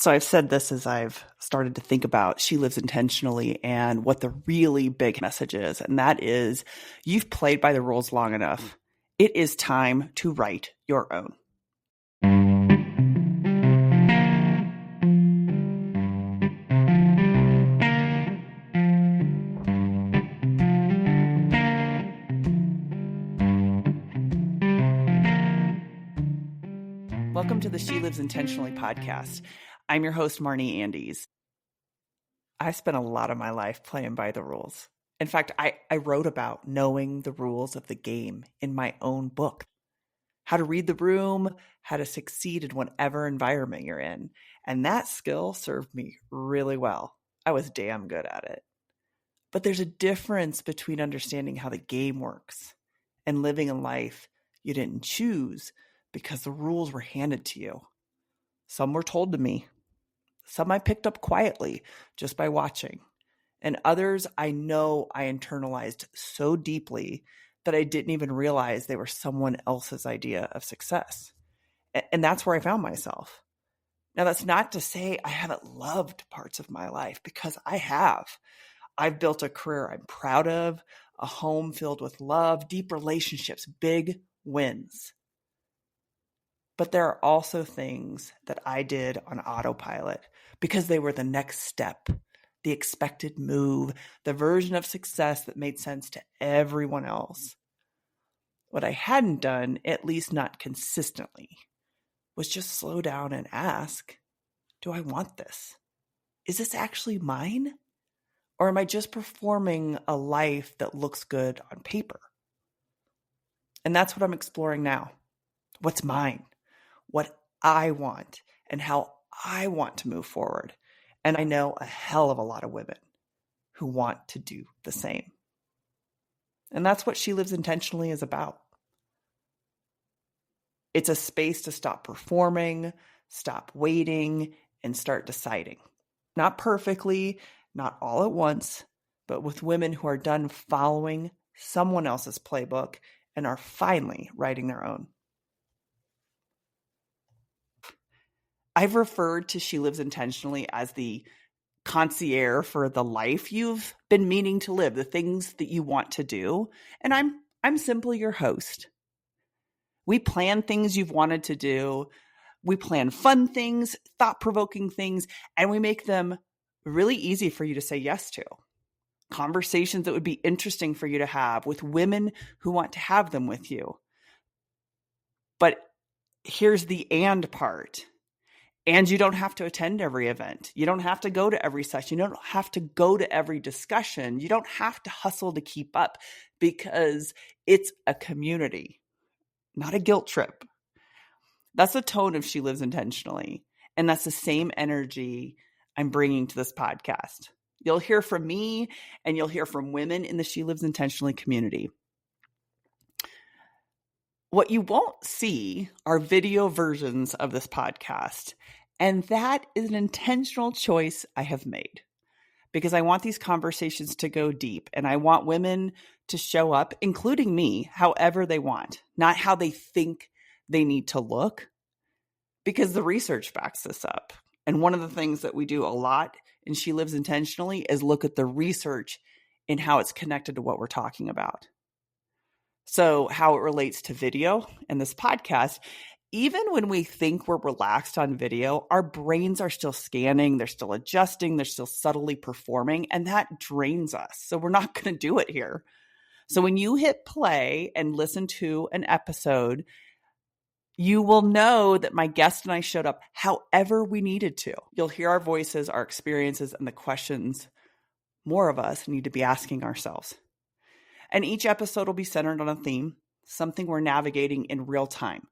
So I've said this as I've started to think about She Lives Intentionally and what the really big message is. And that is, you've played by the rules long enough. It is time to write your own. Welcome to the She Lives Intentionally podcast. I'm your host, Marney Andes. I spent a lot of my life playing by the rules. In fact, I wrote about knowing the rules of the game in my own book. How to read the room, how to succeed in whatever environment you're in. And that skill served me really well. I was damn good at it. But there's a difference between understanding how the game works and living a life you didn't choose because the rules were handed to you. Some were told to me. Some I picked up quietly just by watching. And others I know I internalized so deeply that I didn't even realize they were someone else's idea of success. And that's where I found myself. Now, that's not to say I haven't loved parts of my life, because I have. I've built a career I'm proud of, a home filled with love, deep relationships, big wins. But there are also things that I did on autopilot because they were the next step, the expected move, the version of success that made sense to everyone else. What I hadn't done, at least not consistently, was just slow down and ask, do I want this? Is this actually mine? Or am I just performing a life that looks good on paper? And that's what I'm exploring now. What's mine? What I want and how I want to move forward. And I know a hell of a lot of women who want to do the same. And that's what She Lives Intentionally is about. It's a space to stop performing, stop waiting, and start deciding. Not perfectly, not all at once, but with women who are done following someone else's playbook and are finally writing their own. I've referred to She Lives Intentionally as the concierge for the life you've been meaning to live, the things that you want to do. And I'm simply your host. We plan things you've wanted to do. We plan fun things, thought-provoking things, and we make them really easy for you to say yes to. Conversations that would be interesting for you to have with women who want to have them with you. But here's the and part. And you don't have to attend every event. You don't have to go to every session. You don't have to go to every discussion. You don't have to hustle to keep up, because it's a community, not a guilt trip. That's the tone of She Lives Intentionally. And that's the same energy I'm bringing to this podcast. You'll hear from me and you'll hear from women in the She Lives Intentionally community. What you won't see are video versions of this podcast. And that is an intentional choice I have made, because I want these conversations to go deep, and I want women to show up, including me, however they want, not how they think they need to look, because the research backs this up. And one of the things that we do a lot in She Lives Intentionally is look at the research and how it's connected to what we're talking about. So how it relates to video and this podcast, even when we think we're relaxed on video, our brains are still scanning, they're still adjusting, they're still subtly performing, and that drains us. So we're not going to do it here. So when you hit play and listen to an episode, you will know that my guest and I showed up however we needed to. You'll hear our voices, our experiences, and the questions more of us need to be asking ourselves. And each episode will be centered on a theme, something we're navigating in real time.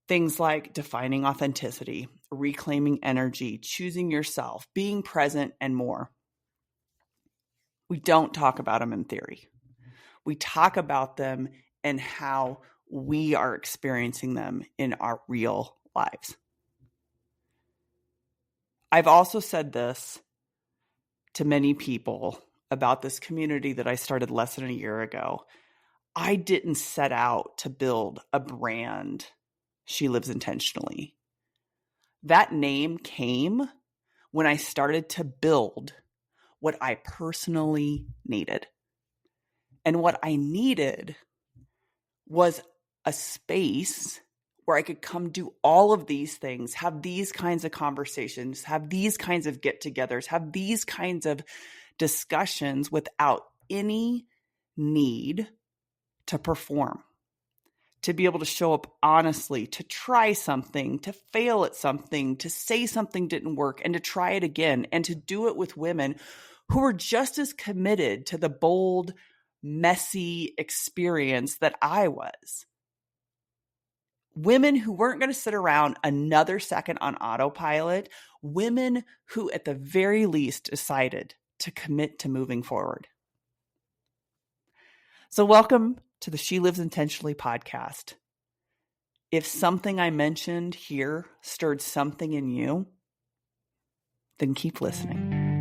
Things like defining authenticity, reclaiming energy, choosing yourself, being present, and more. We don't talk about them in theory. We talk about them and how we are experiencing them in our real lives. I've also said this to many people about this community that I started less than a year ago. I didn't set out to build a brand She Lives Intentionally. That name came when I started to build what I personally needed. And what I needed was a space where I could come do all of these things, have these kinds of conversations, have these kinds of get-togethers, have these kinds of discussions without any need to perform, to be able to show up honestly, to try something, to fail at something, to say something didn't work, and to try it again, and to do it with women who were just as committed to the bold, messy experience that I was. Women who weren't going to sit around another second on autopilot, women who at the very least decided to commit to moving forward. So welcome to the She Lives Intentionally podcast. If something I mentioned here stirred something in you, then keep listening.